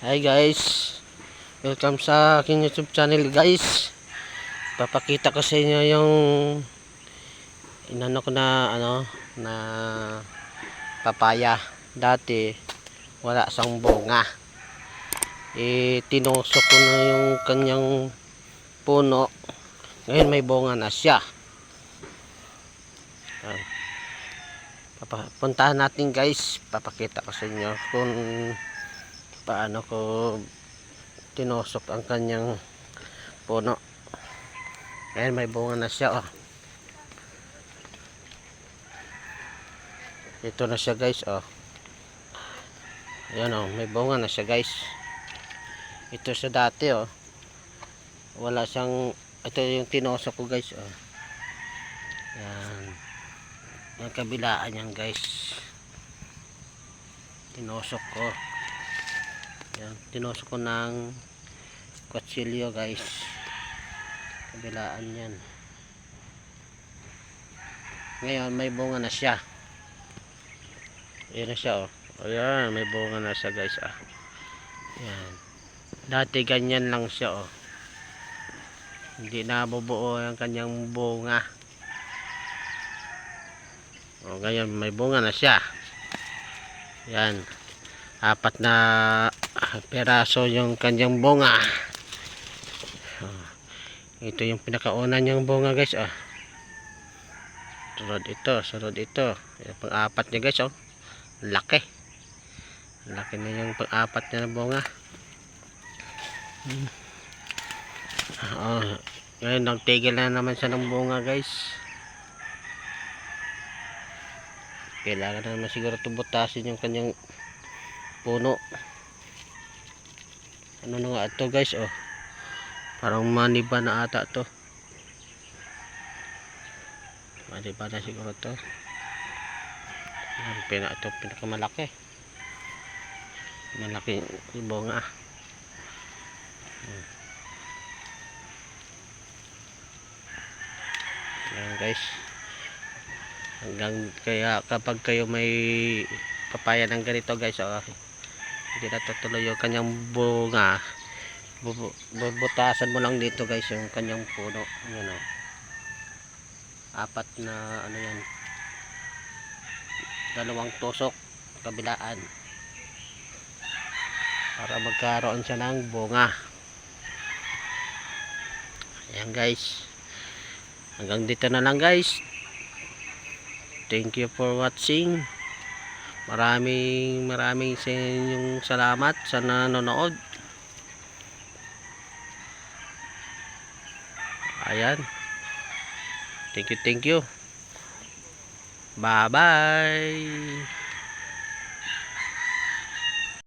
Hi guys, welcome sa aking YouTube channel guys. Papakita ko sa inyo yung inano ko na na papaya. Dati wala sang bunga. Tinusok ko na yung kanyang puno. Ngayon may bunga na siya. Puntahan natin guys. Papakita ko sa inyo kung paano ko tinusok ang kanyang puno. Ayan, may bunga na siya oh. Ito na siya guys oh. Ayan oh, may bunga na siya guys. Ito siya dati oh. Wala siyang, ito yung tinusok ko guys oh. Ayan. Ang kabilaan yan guys. Tinusok ko. Ayan, tinusok ko ng kutsilyo guys. Kabilaan yan. Ngayon may bunga na siya. Ayan na siya oh. Ayan, may bunga na siya guys ah. Ayan. Dati ganyan lang siya oh. Hindi na bubuo ang kanyang bunga. O ngayon may bunga na siya. Ayan. 4 na peraso yung kanyang bunga. Ito yung pinakauna niyang bunga guys oh. Sunod ito. Yung pang-4 niya guys oh. Laki. Laki na yung pang-4 niya na bunga. Ngayon nagtigil na naman siya ng bunga guys. Kailangan na naman siguro tubutasin yung kanyang puno. Ano na nga ito guys oh. Parang maniba na ata to. Maniba na siguro to. Ito pinakamalaki. Malaki yung bunga. Ayan guys. Hanggang kaya kapag kayo may papaya ng ganito guys oh, hindi na tutuloy yung kanyang bunga, bubutasan mo lang dito guys yung kanyang puno. Ayan oh. 4 na ano yan, 2 tusok kabilaan para magkaroon siya ng bunga. Ayan guys, hanggang dito na lang guys. Thank you for watching. Maraming sa inyong salamat sa nanonood. Ayan. Thank you. Bye bye.